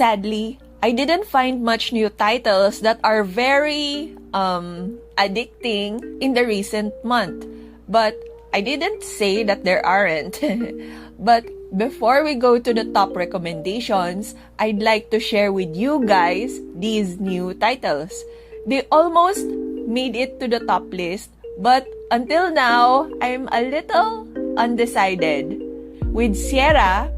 Sadly, I didn't find much new titles that are very addicting in the recent month. But I didn't say that there aren't. But before we go to the top recommendations, I'd like to share with you guys these new titles. They almost made it to the top list, but until now, I'm a little undecided. With Cierra,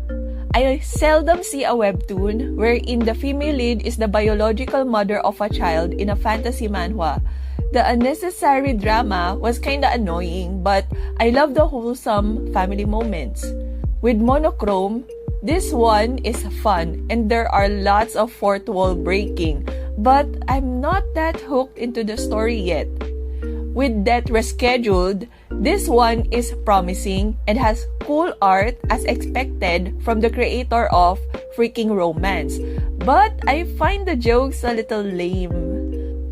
I seldom see a webtoon wherein the female lead is the biological mother of a child in a fantasy manhwa. The unnecessary drama was kinda annoying, but I love the wholesome family moments. With Monochrome, this one is fun and there are lots of fourth wall breaking, but I'm not that hooked into the story yet. With that Rescheduled, this one is promising and has cool art as expected from the creator of Freaking Romance, but I find the jokes a little lame.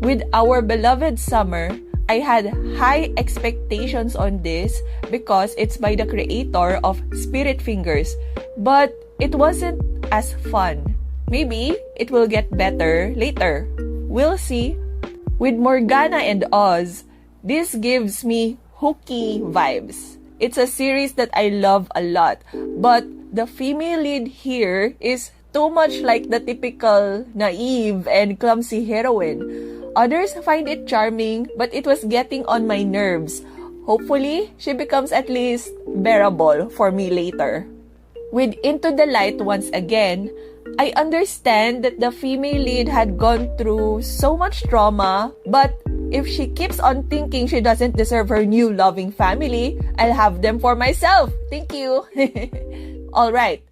With Our Beloved Summer, I had high expectations on this because it's by the creator of Spirit Fingers, but it wasn't as fun. Maybe it will get better later. We'll see. With Morgana and Oz, this gives me hooky vibes. It's a series that I love a lot, but the female lead here is too much like the typical naive and clumsy heroine. Others find it charming, but it was getting on my nerves. Hopefully, she becomes at least bearable for me later. With Into the Light once again, I understand that the female lead had gone through so much trauma, but if she keeps on thinking she doesn't deserve her new loving family, I'll have them for myself. Thank you. Alright,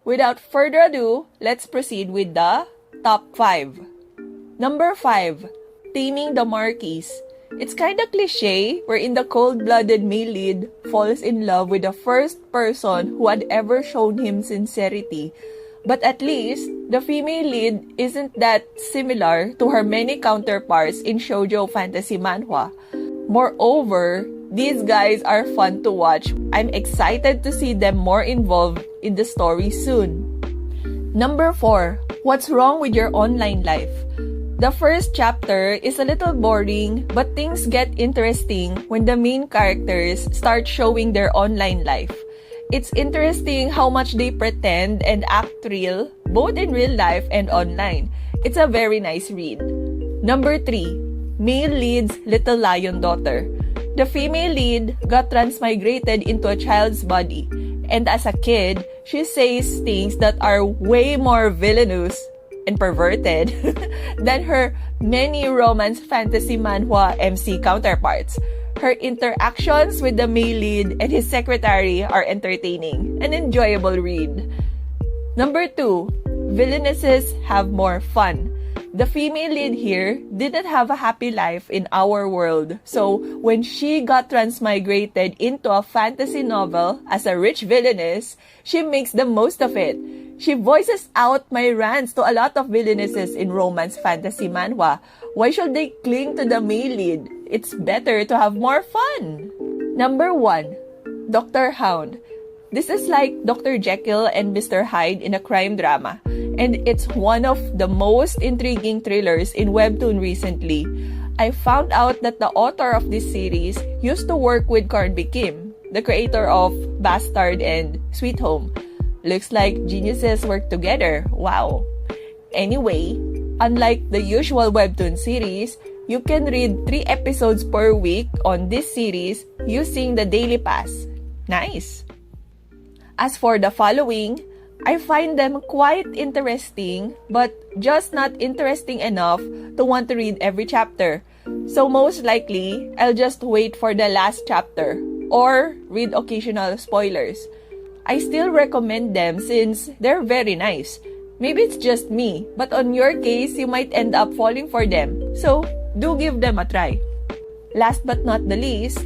without further ado, let's proceed with the top 5. Number 5, Taming the Marquess. It's kinda cliche wherein the cold-blooded male lead falls in love with the first person who had ever shown him sincerity. But at least, the female lead isn't that similar to her many counterparts in shoujo fantasy manhwa. Moreover, these guys are fun to watch. I'm excited to see them more involved in the story soon. Number 4, What's Wrong with Your Online Life? The first chapter is a little boring, but things get interesting when the main characters start showing their online life. It's interesting how much they pretend and act real, both in real life and online. It's a very nice read. Number 3, Male Lead's Little Lion Daughter. The female lead got transmigrated into a child's body, and as a kid, she says things that are way more villainous and perverted than her many romance fantasy manhwa MC counterparts. Her interactions with the male lead and his secretary are entertaining, an enjoyable read. Number 2, Villainesses Have More Fun. The female lead here didn't have a happy life in our world, so when she got transmigrated into a fantasy novel as a rich villainess, she makes the most of it. She voices out my rants to a lot of villainesses in romance fantasy manhwa. Why should they cling to the male lead? It's better to have more fun. Number 1, Dr. Hound. This is like Dr. Jekyll and Mr. Hyde in a crime drama, and it's one of the most intriguing thrillers in WEBTOON recently. I found out that the author of this series used to work with Carnby Kim, the creator of Bastard and Sweet Home. Looks like geniuses work together. Wow. Anyway, unlike the usual WEBTOON series, you can read 3 episodes per week on this series using the Daily Pass. Nice! As for the following, I find them quite interesting, but just not interesting enough to want to read every chapter. So most likely, I'll just wait for the last chapter or read occasional spoilers. I still recommend them since they're very nice. Maybe it's just me, but on your case, you might end up falling for them. So, do give them a try. Last but not the least,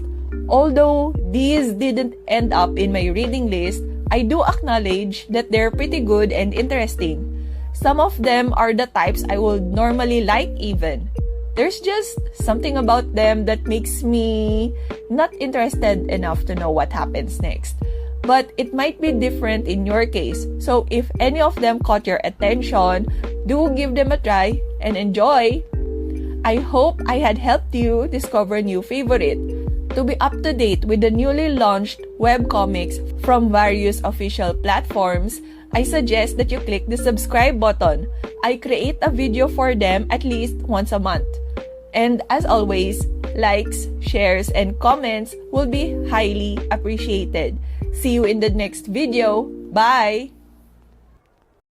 although these didn't end up in my reading list, I do acknowledge that they're pretty good and interesting. Some of them are the types I would normally like even. There's just something about them that makes me not interested enough to know what happens next. But it might be different in your case. So if any of them caught your attention, do give them a try and enjoy. I hope I had helped you discover a new favorite. To be up to date with the newly launched webcomics from various official platforms, I suggest that you click the subscribe button. I create a video for them at least once a month. And as always, likes, shares, and comments will be highly appreciated. See you in the next video. Bye!